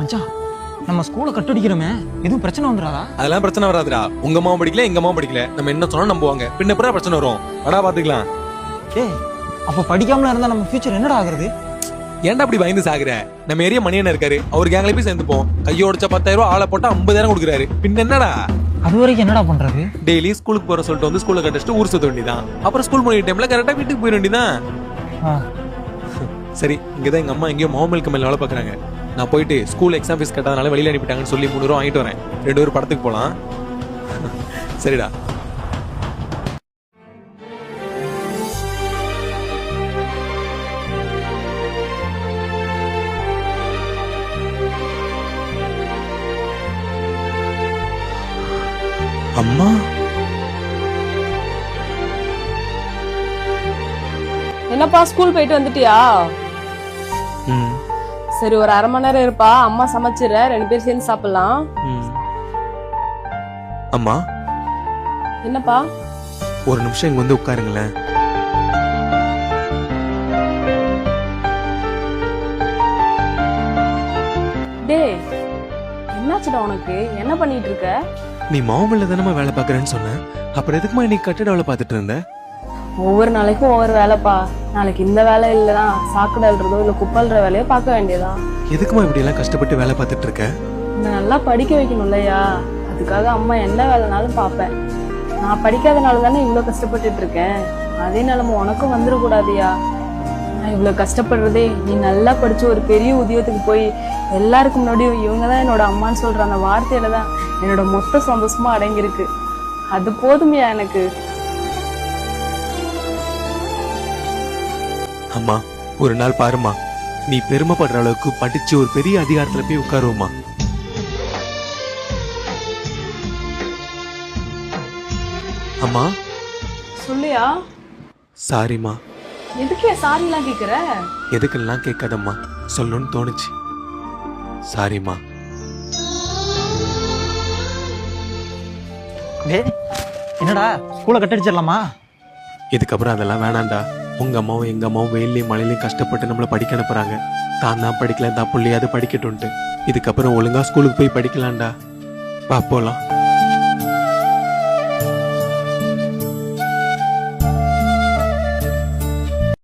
மச்சான் நம்ம ஸ்கூலை கட்டடிக்கிறோமே எதுவும் பிரச்சனை வந்துடாதா? அதெல்லாம் பிரச்சனை வராதுடா. உங்க அம்மாவும் படிக்கல எங்க அம்மாவும் படிக்கல, நம்ம என்ன சொன்னா நம்புவாங்க. பின்ன எப்பறம் பிரச்சனை வரும்? வடா பாத்துக்கலாம். ஏய் அப்ப படிக்காமல இருந்தா நம்ம ஃபியூச்சர் என்னடா ஆகுறது? ஏன்டா அப்படி பயந்து சாகுற? நம்ம ஏரியா மணியண்ணன் இருக்காரு, அவர் கேங்ல போய் சேர்ந்துப்போம். கையை உடைச்சா 10,000 ரூபாய், ஆளை போட்டா 50,000 கொடுக்குறாரு. பின்ன என்னடா? அது வரைக்கும் என்னடா பண்றது? டெய்லி ஸ்கூலுக்கு போற சொல்லிட்டு வந்து ஸ்கூல்ல கட்டிட்டு ஊர் சுத்த வேண்டியதான். அப்புறம் ஸ்கூல் முடிய டைம்ல கரெக்டா வீட்டுக்கு போயிட வேண்டியதான். சரி, இங்கதான் எங்க அம்மா எங்கேயோ மாமலுக்கு மேல வேலை பாக்குறாங்க. நான் போயிட்டு ஸ்கூல் எக்ஸாம் ஃபீஸ் கட்டாதனால வெளியில அனுப்பிட்டாங்கன்னு சொல்லி 300 ரூபா வாங்கிட்டு வரேன். 2 பேரும் படத்துக்கு போலாம். சரிடா. அம்மா என்னப்பா ஸ்கூல் போயிட்டு வந்துட்டியா? சரி, ஒரு அரை மணி நேரம் இருப்பா, அம்மா சமைச்சிட, 2 பேரும் சேர்ந்து சாப்பிடலாம். அம்மா என்னப்பா? ஒரு நிமிஷம் இங்க வந்து உட்காருங்களேன். டேய், என்னாச்சுடா உனக்கு? என்ன பண்ணிட்டு இருக்க? நீ மாமல்ல தானே வேலை பாக்குறேன்னு சொன்ன, அப்புறம் எதுக்குமா இன்னைக்கு கட்டிட வேலை பார்த்துட்டு இருந்த? ஒவ்வொரு நாளைக்கும் ஒவ்வொரு வேலைப்பா. நாளைக்கு இந்த வேலை இல்லைன்னா சாக்கடை அல்றதோ இல்ல குப்பல்ற வேலையோ பார்க்க வேண்டியதா. எதுக்குமா இப்படி எல்லாம் கஷ்டப்பட்டு வேலை பார்த்துட்டு இருக்க? நல்லா படிக்க வைக்கணும் இல்லையா? அதுக்காக அம்மா என்ன வேலைனாலும் பார்ப்பேன். நான் படிக்காதனால தானே இவ்வளவு கஷ்டப்பட்டுட்டு இருக்கேன். அதே நிலைமை உனக்கும் வந்துடக்கூடாதியா? நான் இவ்வளவு கஷ்டப்படுறதே நீ நல்லா படிச்சு ஒரு பெரிய உத்தியோகத்துக்கு போய் எல்லாருக்கும் முன்னாடியும் இவங்கதான் என்னோட அம்மான்னு சொல்ற அந்த வார்த்தையில தான் என்னோட மொத்த சந்தோஷமா அடங்கியிருக்கு. அது போதுமையா எனக்கு? அம்மா, ஒரு நாள் பாருமா, நீ பெருமைப்படுற அளவுக்கு படிச்சு ஒரு பெரிய அதிகாரத்துல போய் உட்காருவோமா. அம்மா சொல்லியா? சாரிம்மா. எதுக்கே சாரி எல்லாம் கேக்குற? எதுக்கெல்லாம் கேட்காதம்மா, சொல்லணும்னு தோணுச்சு. சாரிம்மா. என்னடா ஸ்கூலை கட்டடிச்சிடலாமா? இதுக்கப்புறம் அதெல்லாம் வேணாண்டா. உங்க அம்மாவும் எங்க அம்மாவும் வெயிலையும் மழையிலையும் கஷ்டப்பட்டு நம்மள படிக்க அனுப்புறாங்க. தான் படிக்கல, தான் பிள்ளையாவது படிக்கட்டும்ட்டு. இதுக்கப்புறம் ஒழுங்கா ஸ்கூலுக்கு போய் படிக்கலாம்டா. வா போலாம்.